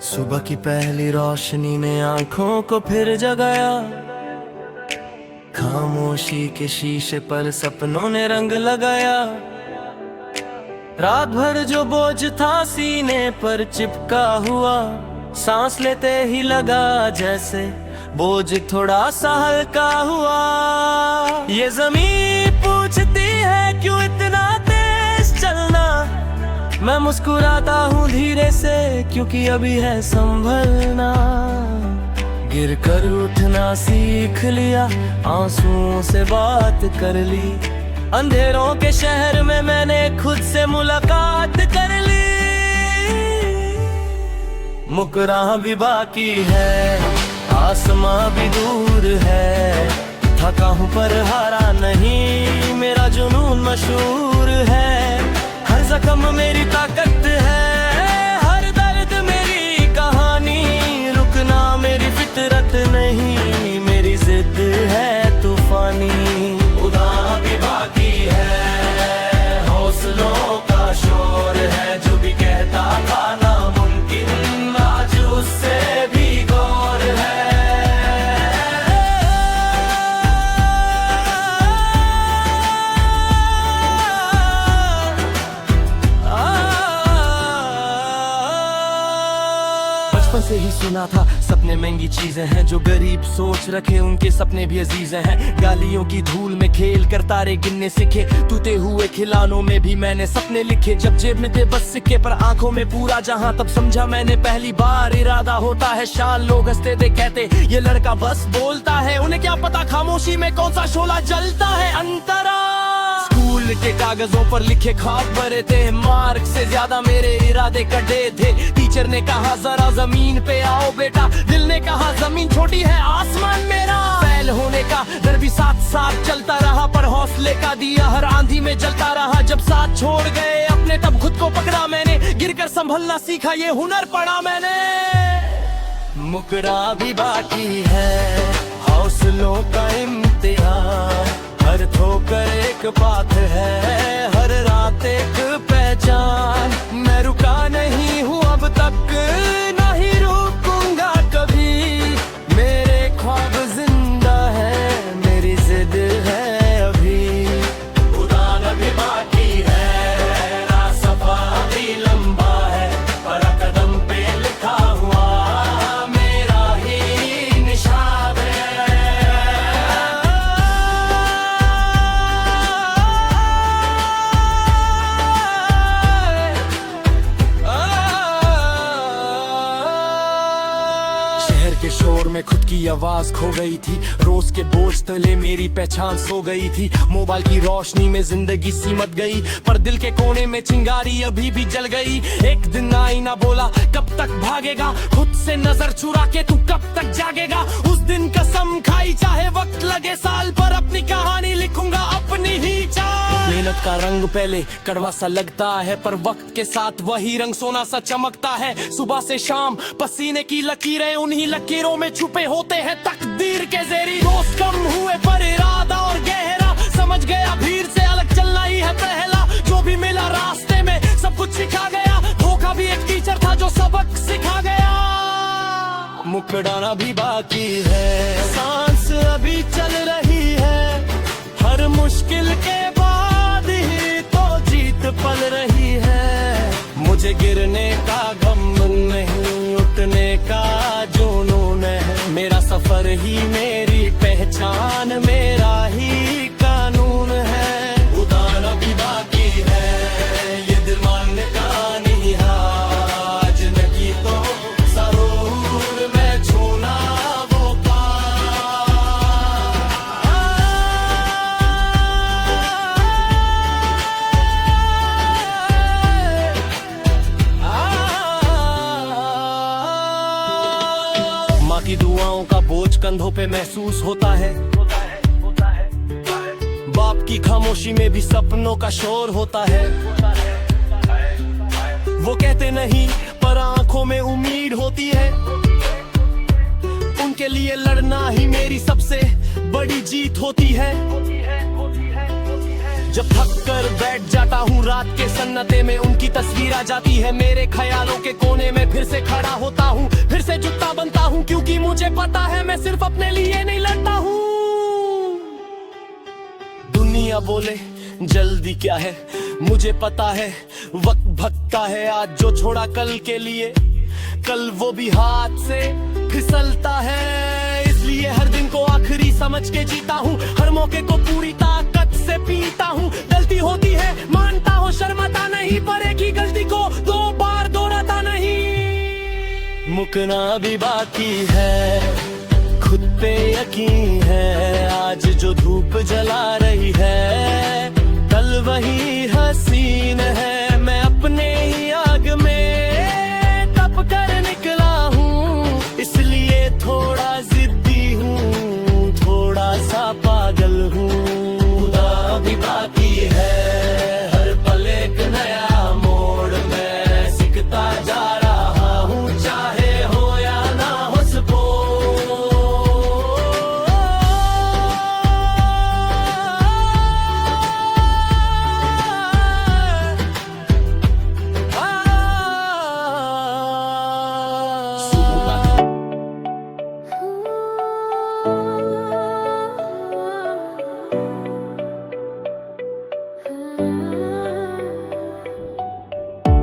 सुबह की पहली रोशनी ने आंखों को फिर जगाया। खामोशी के शीशे पर सपनों ने रंग लगाया। रात भर जो बोझ था सीने पर चिपका हुआ, सांस लेते ही लगा जैसे बोझ थोड़ा सा हल्का हुआ। ये जमीन पूछती है क्यों इतना तेज चलना, मैं मुस्कुराता हूँ धीरे से क्योंकि अभी है संभलना। गिर कर उठना सीख लिया, आंसुओं से बात कर ली। अंधेरों के शहर में मैंने खुद से मुलाकात कर ली। मुकरा भी बाकी है, आसमां भी दूर है। थका हूँ पर हारा नहीं, मेरा जुनून मशहूर है। हर जख्म मेरी ताकत है, हर दर्द मेरी कहानी। रुकना मेरी फितरत नहीं, मेरी जिद है तूफानी। उदास भी बाकी है, हौसलों का शोर है। जो भी कहता था नामुमकिन, आज उससे भी गौर है। बचपन से ही सुना था सपने महंगी चीजें हैं। जो गरीब सोच रखे उनके सपने भी अजीज हैं। गालियों की धूल में खेल कर तारे गिनने सीखे, टूटे हुए खिलौनों में भी मैंने सपने लिखे। जब जेब में थे बस सिक्के पर आंखों में पूरा जहां, तब समझा मैंने पहली बार इरादा होता है शान। लोग हंसते थे कहते ये लड़का बस बोलता है, उन्हें क्या पता खामोशी में कौन सा शोला जलता है। अंतरा स्कूल के कागजों पर लिखे ख्वाब भरे थे, मार्क से ज्यादा मेरे इरादे कटे थे। टीचर ने कहा जरा जमीन पे आओ बेटा, दिल ने कहा जमीन छोटी है आसमान मेरा। फेल होने का डर भी साथ साथ चलता रहा, पर हौसले का दिया हर आंधी में जलता रहा। जब साथ छोड़ गए अपने तब खुद को पकड़ा मैंने, गिरकर संभलना सीखा ये हुनर पढ़ा मैंने। मुकरा भी बाकी है, हौसलों का इम्तिहान। हर ठोकर एक बात है, हर रात एक पहचान। मैं रुका नहीं हूँ अब तक, ना ही रुकूंगा कभी। मेरे ख्वाब जिंदा है, मेरी जिद है अभी। उड़ान भी बाकी है, रास्ता भी लंबा है, पर कदम पे लिखा हुआ मेरा ही निशान है। शहर के शोर में खुद की आवाज खो गई थी, रोज के बोझ तले मेरी पहचान सो गई थी। मोबाइल की रोशनी में जिंदगी सिमट गई, पर दिल के कोने में चिंगारी अभी भी जल गई। एक दिन आईना बोला कब तक भागेगा, खुद से नजर चुरा के तू कब तक जागेगा। उस दिन कसम खाई चाहे वक्त लगे साल, पर अपनी कहानी लिखूंगा अपनी ही चाल। मेहनत का रंग पहले कड़वा सा लगता है, पर वक्त के साथ वही रंग सोना सा चमकता है। सुबह से शाम पसीने की लकीरें उन्हीं लकीरों में छुपे होते हैं तकदीर के ज़ेरी। दोस्त कम हुए पर इरादा और गहरा, समझ गया भीड़ से अलग चलना ही है पहला। जो भी मिला रास्ते में सब कुछ सिखा गया, धोखा भी एक टीचर था जो सबक सिखा गया। मुकराना भी बाकी है, सांस अभी चल रही है। हर मुश्किल के बाद ही तो जीत पल रही है। मुझे गिरने का गम नहीं, उठने का जुनून है। मेरा सफर ही मेरी पहचान, मेरा ही कानून है। उड़ाना भी बाकी है, ये दिल मानने का नहीं है। आज नहीं तो जरूर मैं छूना वो माँ की दुआओं का बोझ कंधों पे महसूस होता है। बाप की खामोशी में भी सपनों का शोर होता है। वो कहते नहीं पर आंखों में उम्मीद होती है। उनके लिए लड़ना ही मेरी सबसे बड़ी जीत होती है। जब थक कर बैठ जाता हूँ रात के सन्नाटे में, उनकी तस्वीर आ जाती है मेरे ख्यालों के कोने में। फिर से खड़ा होता हूँ, फिर से जुटता बनता हूँ, क्योंकि मुझे पता है मैं सिर्फ अपने लिए नहीं लड़ता हूँ। दुनिया बोले जल्दी क्या है, मुझे पता है वक्त भटका है। आज जो छोड़ा कल के लिए, कल वो भी हाथ से फिसलता है। इसलिए हर दिन को आखिरी समझ के जीता हूँ, हर मौके को पूरी ताकत से पीता हूँ। गलती होती है मानता हूँ, शर्माता नहीं, पर एक ही गलती को 2 बार दोहराता नहीं। मुकना भी बाकी है, खुद पे यकीन है। आज जो धूप जला रही है, कल वही हसीन है। मैं अपने ही आग में तप कर निकला हूँ, इसलिए थोड़ा जिद्दी हूँ, थोड़ा सा पागल हूँ। खुदा भी बाकी है, हर पल एक नया मोड़ में सीखता जा रहा हूँ, चाहे हो या ना हो सको।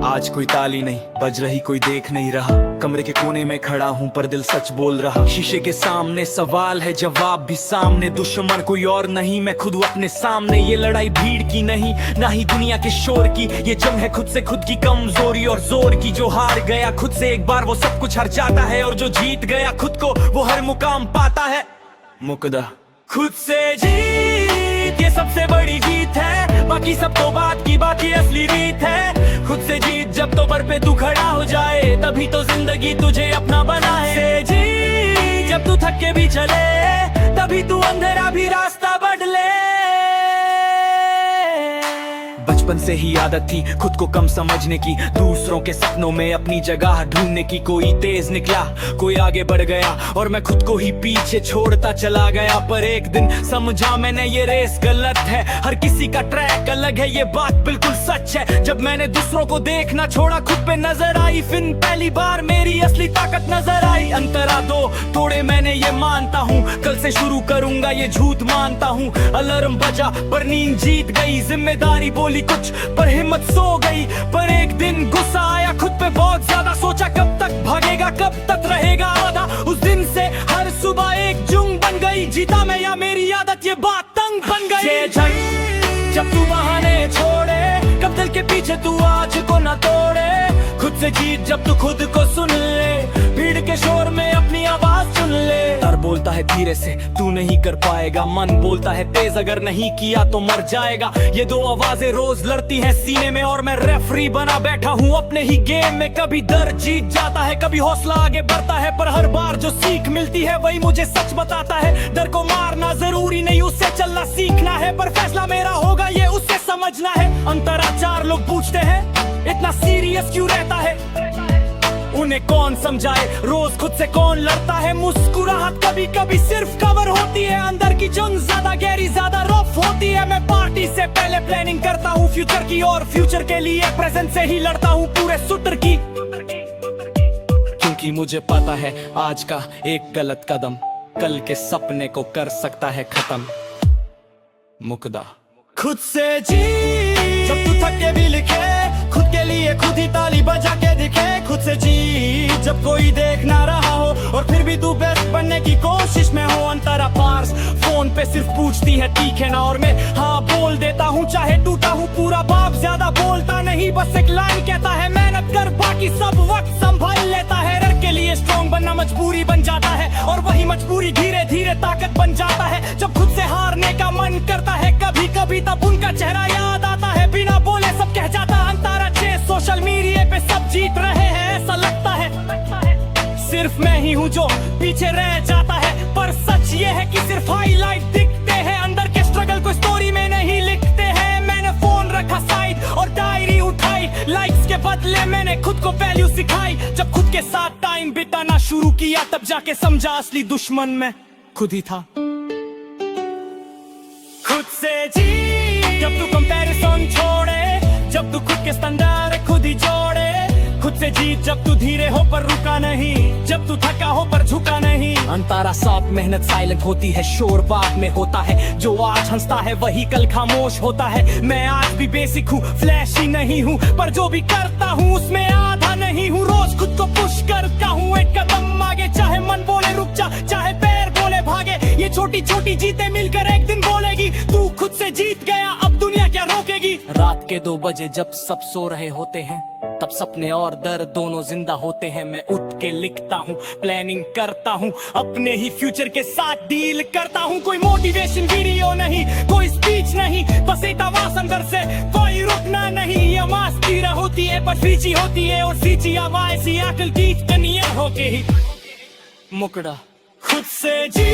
आज कोई ताली नहीं बज रही, कोई देख नहीं रहा। कमरे के कोने में खड़ा हूँ पर दिल सच बोल रहा। शीशे के सामने सवाल है, जवाब भी सामने। दुश्मन कोई और नहीं, मैं खुद अपने सामने। ये लड़ाई भीड़ की नहीं, ना ही दुनिया के शोर की। ये जंग है खुद से, खुद की कमजोरी और जोर की। जो हार गया खुद से एक बार, वो सब कुछ हार जाता है। और जो जीत गया खुद को, वो हर मुकाम पाता है। मुकदा खुद से जीत, ये सबसे बड़ी जीत है। बाकी सब तो बात की बात, ये असली रीत है। खुद से जीत जब तो पर पे तू खड़ा हो जाए, तभी तो जिंदगी तुझे अपना बनाए। से जीत जब तू थक के भी चले, तभी तू अंधेरा भी रास्ता बदले। बचपन से ही आदत थी खुद को कम समझने की, दूसरों के सपनों में अपनी जगह ढूंढने की। कोई तेज निकला, कोई आगे बढ़ गया, और मैं खुद को ही पीछे छोड़ता चला गया। पर एक दिन समझा मैंने, ये रेस गलत है। हर किसी का ट्रैक अलग है, ये बात बिल्कुल सच है। जब मैंने दूसरों को देखना छोड़ा, खुद पे नजर आई, फिर पहली बार मेरी असली ताकत नजर आई। अंतरा 2 तोड़े मैंने, ये मानता हूँ। कल से शुरू करूंगा, ये झूठ मानता हूँ। अलार्म बजा पर नींद जीत गई, जिम्मेदारी बोली कुछ पर हिम्मत सो गई। पर एक दिन गुस्सा आया खुद पे बहुत ज्यादा, सोचा कब तक भागेगा, कब तक रहेगा आधा। उस दिन से हर सुबह एक जुंग बन गई, जीता मैं या मेरी आदत, ये बात तंग बन गई। जब तू बहाने छोड़े, कब दिल के पीछे तू आज को न तोड़े। खुद से जीत जब तू खुद को सुन ले, भीड़ के शोर में अपनी आवाज सुन ले। डर बोलता है धीरे से तू नहीं कर पाएगा, मन बोलता है तेज अगर नहीं किया तो मर जाएगा। ये 2 आवाजें रोज लड़ती हैं सीने में, और मैं रेफरी बना बैठा हूँ अपने ही गेम में। कभी डर जीत जाता है, कभी हौसला आगे बढ़ता है, पर हर बार जो सीख मिलती है वही मुझे सच बताता है। डर को मारना जरूरी नहीं, उससे चलना सीखना है, पर फैसला मेरा होगा ये उसे समझना है। अंतराचार लोग पूछते हैं इतना सीरियस क्यों रहता है, उन्हें कौन समझाए, रोज खुद से कौन लड़ता है। मुस्कुराहट कभी कभी सिर्फ कवर होती है, अंदर की जंग ज्यादा गहरी ज्यादा रफ होती है। मैं पार्टी से पहले प्लानिंग करता हूँ फ्यूचर की, और फ्यूचर के लिए प्रेजेंट से ही लड़ता हूँ पूरे सूत्र की। क्योंकि मुझे पता है आज का एक गलत कदम कल के सपने को कर सकता है खत्म। मुकदा खुद से जी, जब तू थक के भी लिखे, खुद के लिए खुद ही ताली बजा के दिखे। खुद से जी, जब कोई देख ना रहा हो, और फिर भी तू बेस्ट बनने की कोशिश में हो। अंतरा पार्स फोन पे सिर्फ पूछती है ठीक है ना, और मैं हाँ बोल देता हूँ, चाहे टूटा हूँ पूरा। बाप ज्यादा बोलता नहीं, बस एक लाइन कहता है मेहनत कर, बाकी सब वक्त संभाल लेता है। डर के लिए स्ट्रॉन्ग बनना मजबूरी बन जाता है, और वही मजबूरी धीरे धीरे ताकत बन जाता है। जब खुद से हारने का मन करता है कभी कभी, तब उनका चेहरा याद आता है। बिना बोले सब कह जाता अंतारा चेस, सोशल मीडिया पे सब जीत रहे हैं ऐसा लगता है। सिर्फ मैं ही हूँ जो पीछे रह जाता है, पर सच ये है कि सिर्फ हाईलाइट दिखते हैं, अंदर के स्ट्रगल को स्टोरी में नहीं लिखते हैं। मैंने फोन रखा साइड और डायरी उठाई, लाइक्स के बदले मैंने खुद को वैल्यू सिखाई। जब खुद के साथ टाइम बिताना शुरू किया, तब जाके समझा असली दुश्मन मैं खुद ही था। खुद से जी जब तू कंपैरिजन छोड़े, जब तू खुद के स्टैंडर्ड खुद ही जोड़े, खुद से जीत जब तू धीरे हो पर रुका नहीं, जब तू थका हो पर झुका नहीं। अंतारा साफ मेहनत साइलेंट होती है, शोर बाद में होता है। जो आज हंसता है वही कल खामोश होता है। मैं आज भी बेसिक हूँ, फ्लैशी नहीं हूँ, पर जो भी करता हूँ उसमें आधा नहीं हूँ। रोज खुद को पुश करता हूँ एक कदम आगे, चाहे मन बोले रुक जा, चाहे पैर बोले भागे। ये छोटी छोटी जीतें मिलकर एक दिन बोलेगी, तू खुद से जीत गया अब दुनिया क्या रोकेगी। रात के 2 बजे जब सब सो रहे होते हैं, तब सपने और दर्द दोनों जिंदा होते हैं। मैं उठ के लिखता हूँ, प्लानिंग करता हूँ, अपने ही फ्यूचर के साथ डील करता हूँ। कोई मोटिवेशन वीडियो नहीं, कोई स्पीच नहीं, बस एक आवाज अंदर से, कोई रुकना नहीं। ये आवाज तीरा होती है पर सींची होती है, और सींची आवाज सी अकल की कनिया होके ही मुकड़ा। खुद से जी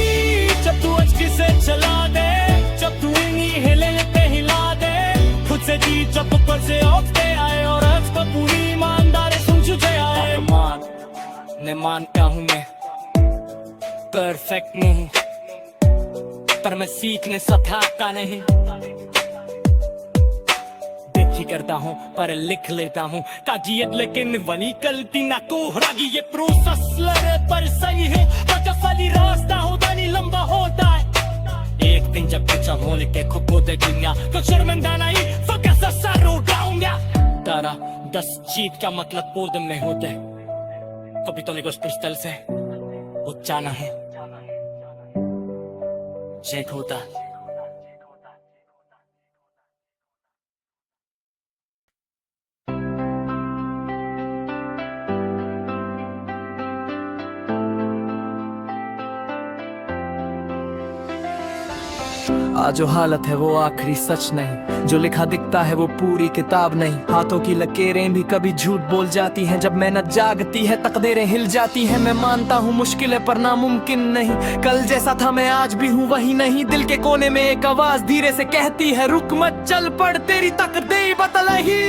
जब तू अचकी से चला दे, जब तू इन्हीं हिले पे हिला दे। खुद से जी जब ऊपर से उठते आए, और आज को पूरी ईमानदारी सुन चुके आए। मैं मानता हूँ मैं परफेक्ट नहीं, पर मैं सीखने सथा नहीं। देखी करता हूँ पर लिख लेता हूँ काजियत, लेकिन वनी गलती ना कोहरागी। ये प्रोसेस लड़े पर सही है, पर असली रास्ता होता नहीं लंबा होता है। एक दिन जब बच्चा होने के खुद को देखूंगा, तो शर्मिंदा नहीं फकस सर उठाऊंगा। तारा 10 जीत का मतलब 2 दिन में होते, कभी तो निकोस पिस्टल से उच्चाना है चेक होता। आज जो हालत है वो आखिरी सच नहीं, जो लिखा दिखता है वो पूरी किताब नहीं। हाथों की लकीरें भी कभी झूठ बोल जाती हैं, जब मेहनत जागती है तकदीरें हिल जाती हैं। मैं मानता हूँ मुश्किल है पर नामुमकिन नहीं, कल जैसा था मैं आज भी हूँ वही नहीं। दिल के कोने में एक आवाज धीरे से कहती है, रुक मत चल पड़ तेरी तकदीर बदलेगी।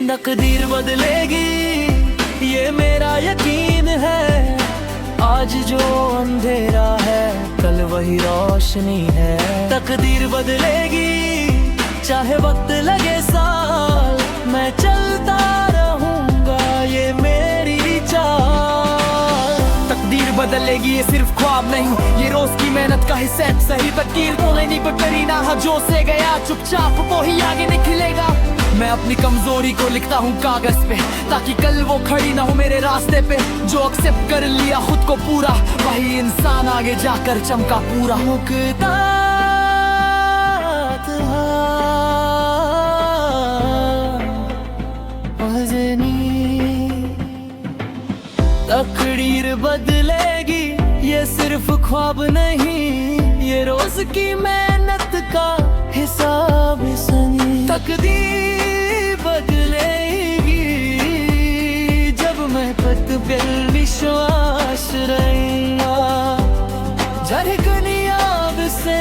तकदीर बदलेगी ये मेरा यकीन है, आज जो अंधेरा है कल वही रोशनी है। तकदीर बदलेगी चाहे वक्त लगे साल, मैं चलता रहूंगा ये मेरी चाल। तकदीर बदलेगी ये सिर्फ ख्वाब नहीं, ये रोज की मेहनत का हिस्सा है। सही तकदीर तो नहीं पर करी ना, जो से गया चुपचाप वो ही आगे निकलेगा। मैं अपनी कमजोरी को लिखता हूँ कागज पे, ताकि कल वो खड़ी ना हो मेरे रास्ते पे। जो एक्सेप्ट कर लिया खुद को पूरा, वही इंसान आगे जाकर चमका पूरा। मुकता तकदीर बदलेगी ये सिर्फ ख्वाब नहीं, ये रोज की मेहनत का हिसाब सही। तकदीर बदलेगी जब मैं पत पे विश्वास रहेगा। झरकनी आग से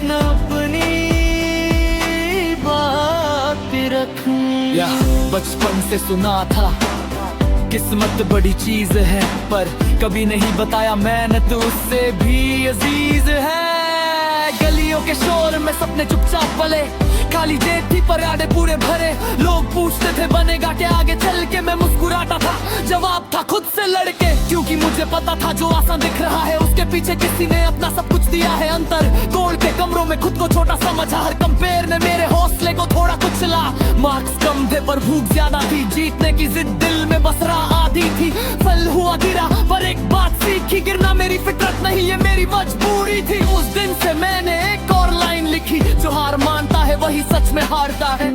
न अपनी बात रखूं। बचपन से सुना था किस्मत बड़ी चीज है, पर कभी नहीं बताया मेहनत उससे भी अजीज है। गलियों के शोर में सपने चुपचाप पले, खाली जेब थी पर यादें पूरे भरे। लोग पूछते थे बनेगा क्या आगे चल के, मैं मुस्कुराता था जवाब था खुद से लड़के। क्योंकि मुझे पता था जो आसान दिख रहा है उसके पीछे किसी ने अपना सब कुछ दिया है। अंतर गोल्ड के कमरों में खुद को छोटा समझा, हर कंपेयर ने मेरे हौसले को थोड़ा कुचला। मार्क्स कम थे पर भूख ज्यादा थी, जीतने की जिद दिल में बस रहा आधी थी। फल हुआ गिरा पर एक बात सीखी, गिरना मेरी फितरत नहीं ये मेरी मजबूरी थी। उस दिन से मैंने एक और लाइन लिखी, जो हार मानता है वही सच में हारता है।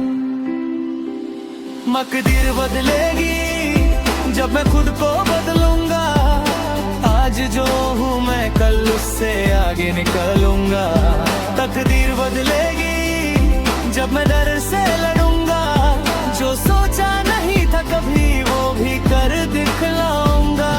तकदीर बदलेगी जब मैं खुद को बदलूंगा, आज जो हूँ मैं कल उससे आगे निकलूंगा। तकदीर बदलेगी जब मैं डर से लड़ूंगा, जो सोचा नहीं था कभी वो भी कर दिखलाऊंगा।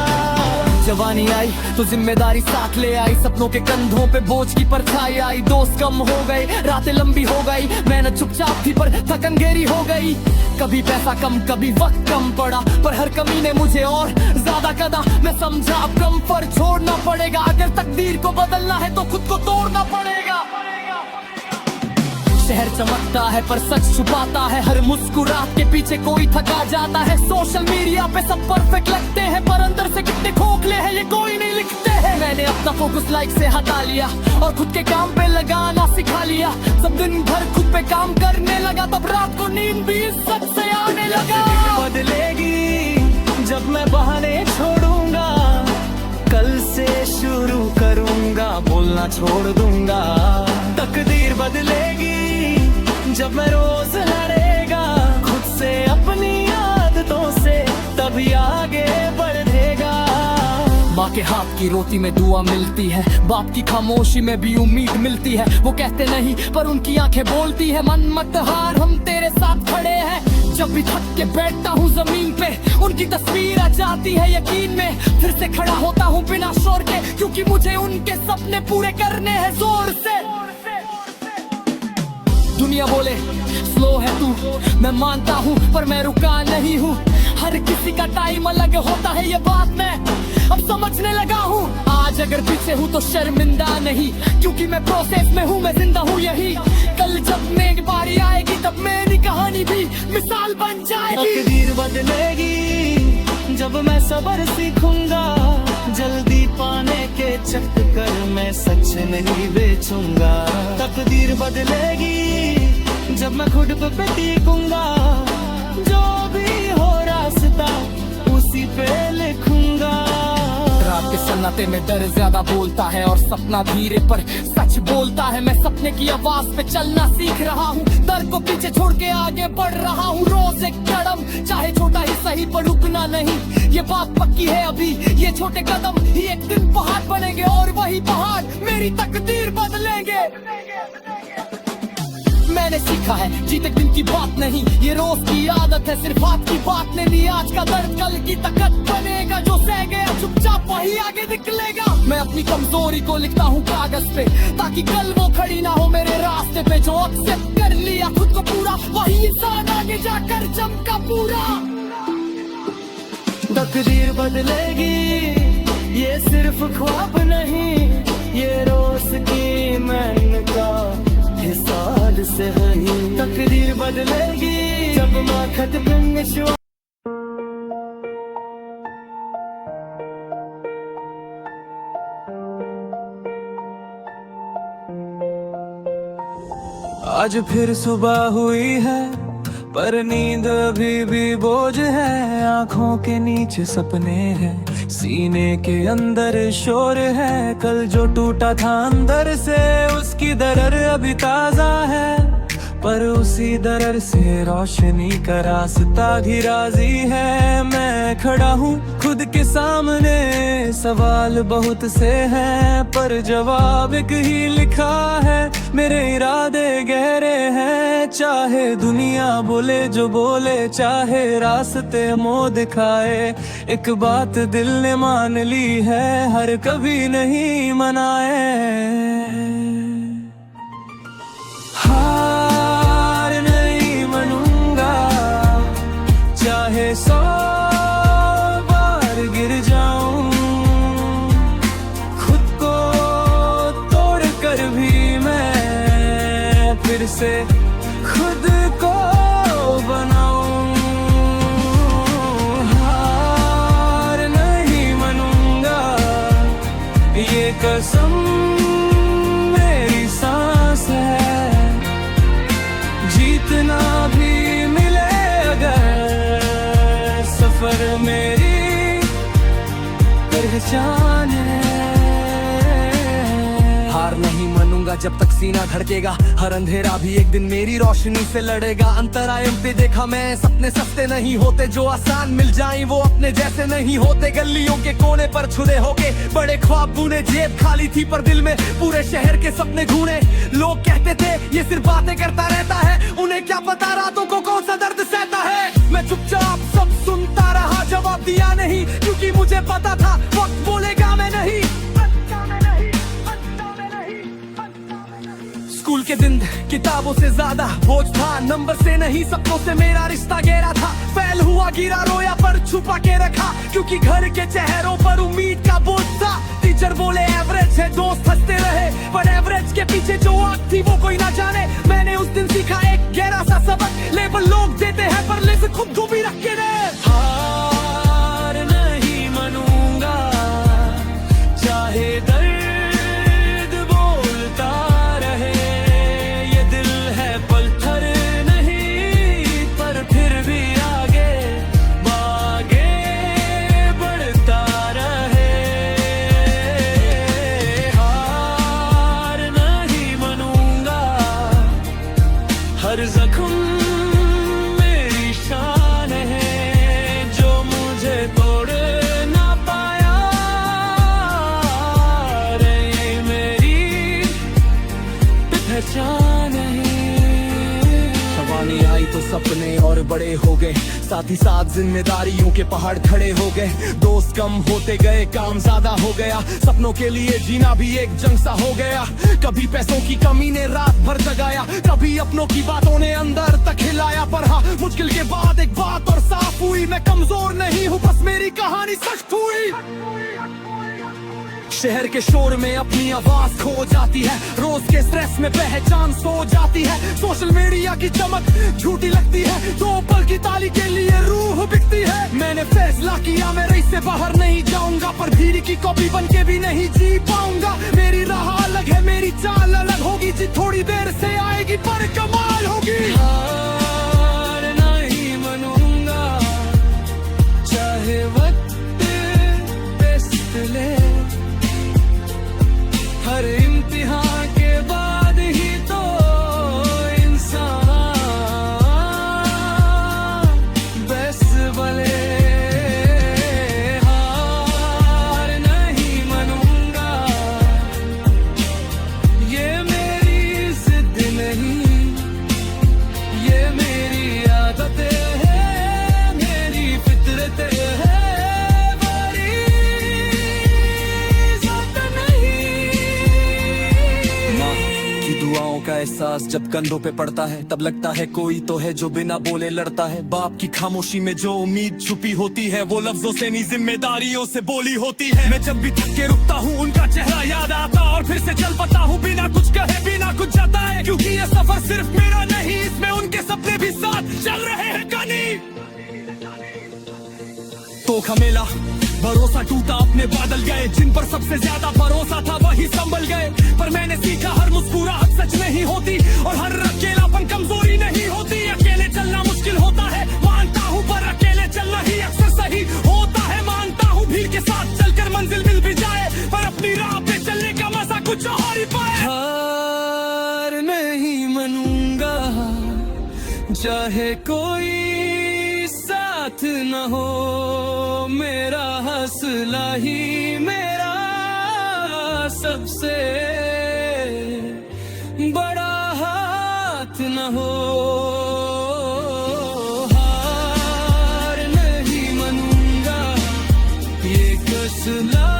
जवानी आई तो जिम्मेदारी साथ ले आई, सपनों के कंधों पे बोझ की परछाई आई। दोस्त कम हो गए, रातें लंबी हो गई, मेहनत चुपचाप थी पर थकन गहरी हो गई। कभी पैसा कम कभी वक्त कम पड़ा, पर हर कमी ने मुझे और ज्यादा कदा। मैं समझा अब कम पर छोड़ना पड़ेगा, अगर तकदीर को बदलना है तो खुद को तोड़ना पड़ेगा। शहर चमकता है पर सच छुपाता है, हर मुस्कुराहट के पीछे कोई थका जाता है। सोशल मीडिया पे सब परफेक्ट लगते हैं पर अंदर से कितने खोखले हैं ये कोई नहीं लिखते हैं। मैंने अपना फोकस लाइक से हटा लिया और खुद के काम पे लगाना सिखा लिया। सब दिन भर खुद पे काम करने लगा तब रात को नींद भी इज्जत से आने लगा। बदलेगी जब मैं बहाने छोड़ूंगा, कल से शुरू करूंगा, बोलना छोड़ दूंगा। तकदीर बदलेगी जब मैं रोज लड़ेगा खुद से, अपनी आदतों से, तभी आगे बढ़ेगा। माँ के हाथ की रोटी में दुआ मिलती है, बाप की खामोशी में भी उम्मीद मिलती है। वो कहते नहीं पर उनकी आंखें बोलती है, मन मत हार हम तेरे साथ खड़े हैं। जब भी थक के बैठता हूँ जमीन पे उनकी तस्वीर आ जाती है यकीन में, फिर से खड़ा होता हूँ बिना शोर के, क्योंकि मुझे उनके सपने पूरे करने हैं जोर से। दुनिया बोले स्लो है तू, मैं मानता हूँ पर मैं रुका नहीं हूँ। हर किसी का टाइम अलग होता है ये बात मैं अब समझने लगा हूँ। आज अगर पीछे हूँ तो शर्मिंदा नहीं, क्योंकि मैं प्रोसेस में हूँ, मैं जिंदा हूँ यही। कल जब मेरी बारी आएगी तब मेरी कहानी भी मिसाल बन जाएगी। तकदीर बदलेगी जब मैं सब्र सीखूंगा, जल्दी पाने के चक्कर में सच नहीं बेचूंगा। तकदीर बदलेगी जब मैं खुद पे टीकूंगा, जो भी हो रास्ता उसी पे लिखूंगा। रात के सन्नाटे में डर ज्यादा बोलता है और सपना धीरे पर सच बोलता है। मैं सपने की आवाज पे चलना सीख रहा हूँ, डर को पीछे छोड़ के आगे बढ़ रहा हूँ। रोज एक कदम चाहे छोटा ही सही पर रुकना नहीं, ये बात पक्की है अभी। ये छोटे कदम ही एक दिन पहाड़ बनेंगे और वही पहाड़ मेरी तकदीर बदलेंगे। मैंने सीखा है जीते दिन की बात नहीं, ये रोज की आदत है, सिर्फ हाथ की बात नहीं ली। आज का दर्द कल की ताकत बनेगा, जो सह गया चुपचाप वही आगे निकलेगा। मैं अपनी कमजोरी को लिखता हूँ कागज पे, ताकि कल वो खड़ी ना हो मेरे रास्ते पे। जो एक्सेप्ट कर लिया खुद को पूरा, वही इंसान आगे जाकर चमका पूरा। तकदीर बदलेगी ये सिर्फ ख्वाब नहीं, ये रोज की मेहनत का हिसाब से है। तकदीर बदलेगी जब माखत बिन आज फिर सुबह हुई है पर नींद अभी भी बोझ है। आंखों के नीचे सपने हैं, सीने के अंदर शोर है। कल जो टूटा था अंदर से उसकी दर्द अभी ताजा है, पर उसी दर्द से रोशनी का रास्ता भी राजी है। मैं खड़ा हूँ खुद के सामने, सवाल बहुत से हैं पर जवाब एक ही लिखा है। मेरे इरादे गहरे हैं, चाहे दुनिया बोले जो बोले, चाहे रास्ते मुँह दिखाए। एक बात दिल ने मान ली है, हर कभी नहीं मनाए। हार नहीं मनूंगा, चाहे 100 बार गिर जाऊं। खुद को तोड़ कर भी मैं फिर से खुद को बनाऊं। हार नहीं मनूंगा, ये कसम मेरी सांस है। जीतना भी मिले अगर सफर मेरी पहचान है। हार नहीं मानूंगा जब तक सीना धड़केगा, हर अंधेरा भी एक दिन मेरी रोशनी से लड़ेगा। अंतरायम पे देखा मैं, सपने सस्ते नहीं होते, जो आसान मिल जाएं वो अपने जैसे नहीं होते। गलियों के कोने पर छुदे होके बड़े ख्वाब बुने, जेब खाली थी पर दिल में पूरे शहर के सपने घूने। लोग कहते थे ये सिर्फ बातें करता रहता है, उन्हें क्या पता रातों को कौन सा दर्द सहता है। मैं चुपचाप सब सुनता रहा, जवाब दिया नहीं, क्योंकि मुझे पता था वक्त बोलेगा मैं नहीं। स्कूल के दिन किताबों से ज्यादा बोझ था, नंबर से नहीं सपनों से मेरा रिश्ता गहरा था। फैल हुआ गिरा रोया पर छुपा के रखा, क्योंकि घर के चेहरों पर उम्मीद का बोझ था। टीचर बोले एवरेज है, दोस्त हंसते रहे, पर एवरेज के पीछे जो आग थी वो कोई ना जाने। मैंने उस दिन तक लेबल लोग देते हैं पर ले से खुद को भी रख के दे। हार नहीं मानूंगा चाहे दर्द बोलता रहे, ये दिल है पत्थर नहीं पर फिर भी आगे बढ़ता रहे। हार नहीं मानूंगा, हर जख्म मेरी शान है जो मुझे तोड़ ना पाया रे, ये मेरी पहचान है। जवानी आई तो सपने और बड़े हो गए, साथ ही साथ जिम्मेदारियों के पहाड़ खड़े हो गए। दोस्त कम होते गए, काम ज्यादा हो गया, सपनों के लिए जीना भी एक जंग सा हो गया। कभी पैसों की कमी ने रात भर जगाया, कभी अपनों की बातों ने अंदर तक हिलाया। पर हाँ, मुश्किल के बाद एक बात और साफ हुई, मैं कमजोर नहीं हूँ, बस मेरी कहानी सच हुई। शहर के शोर में अपनी आवाज खो जाती है, रोज के स्ट्रेस में पहचान सो जाती है। सोशल मीडिया की चमक झूठी लगती है, दो पल की ताली के लिए रूह बिकती है। मैंने फैसला किया मैं रईस से बाहर नहीं जाऊंगा, पर भीड़ की कॉपी बन के भी नहीं जी पाऊंगा। मेरी राह अलग है, मेरी चाल अलग होगी, जी थोड़ी देर से आएगी पर कमाल होगी। हार नहीं मानूंगा चाहे वक्त बेस्ट ले, हर इम्तिहान के बाद ही तो इंसान बेस्ट बने। हार नहीं मानूंगा, ये मेरी जिद नहीं, ये मेरी आदतें हैं, मेरी फितरतें हैं। दुआओं का एहसास जब कंधों पे पड़ता है, तब लगता है कोई तो है जो बिना बोले लड़ता है। बाप की खामोशी में जो उम्मीद छुपी होती है, वो लफ्जों से नहीं जिम्मेदारियों से बोली होती है। मैं जब भी थक के रुकता हूँ, उनका चेहरा याद आता और फिर से चल पता हूँ, बिना कुछ कहे बिना कुछ जताए। क्योंकि ये सफर सिर्फ मेरा नहीं, इसमें उनके सपने भी साथ चल रहे हैं। कनी धोखा मिला, भरोसा टूटा, अपने बादल गए, जिन पर सबसे ज्यादा भरोसा था वही संभल गए। पर मैंने सीखा हर मुस्कुराहट सच नहीं होती, और हर अकेलापन कमजोरी नहीं होती। अकेले चलना मुश्किल होता है मानता हूँ, पर अकेले चलना ही अक्सर सही होता है। मानता हूँ भीड़ के साथ चलकर मंजिल मिल भी जाए, पर अपनी राह पे चलने का मजा कुछ और ही पाए। हार नहीं मानूंगा चाहे कोई साथ न हो, मेरा हौसला ही मेरा सबसे बड़ा हाथ न हो। हार नहीं मानूंगा, ये कसला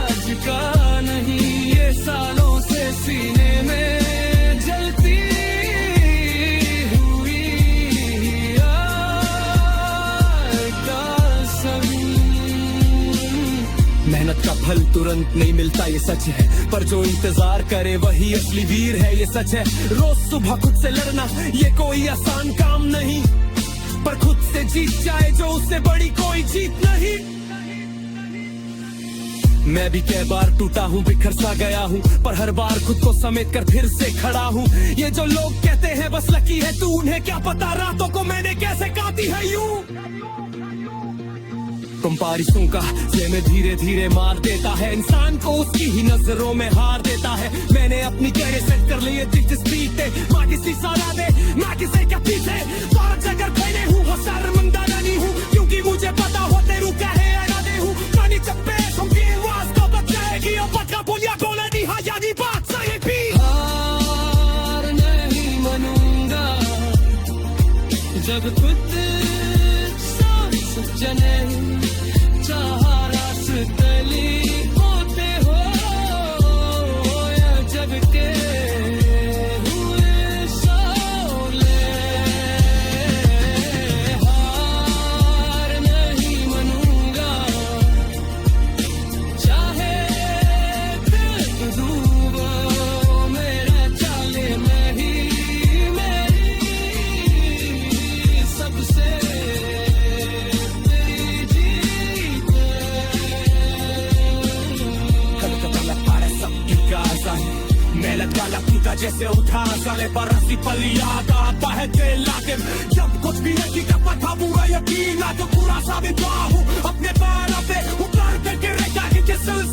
आज का नहीं, ये सालों से सीने में जलती मेहनत का फल तुरंत नहीं मिलता ये सच है, पर जो इंतजार करे वही असली वीर है ये सच है। रोज सुबह खुद से लड़ना ये कोई आसान काम नहीं, पर खुद से जीत जाए जो उससे बड़ी कोई जीत नहीं। मैं भी कई बार टूटा हूँ, बिखर सा गया हूँ, पर हर बार खुद को समेट कर फिर से खड़ा हूँ। ये जो लोग कहते हैं बस लकी है तू, उन्हें क्या पता रातों को मैंने कैसे काटी है यूं। कंपारिसों का ये में धीरे धीरे मार देता है इंसान को, उसकी ही नजरों में हार देता है। मैंने अपनी जगह सेट कर लिए दिलचस्पी थे, माँ किसी सारा दे माँ किसी क्या पीछे, बात जगह खड़े हूँ हो शर्मिंदा नहीं हूँ, क्योंकि मुझे पता हो तेरू क्या है इरादे हूँ। पानी चप्पे सुनती आवाज तो बच जाएगी, और पटका बोलिया गोला नहीं हाँ यानी बात सही भी। हार नहीं मानूंगा जब खुद सोच जने होते हो या जग के हुए शोले। हार नहीं मानूंगा जैसे 18 साले बरसी पल याद आता है दिल लातिम जब कुछ भी नहीं कर पाता पूरा यकीन आज पूरा साबित हुआ हूँ अपने पैरों पे उतार करके रेखा के सिलसिले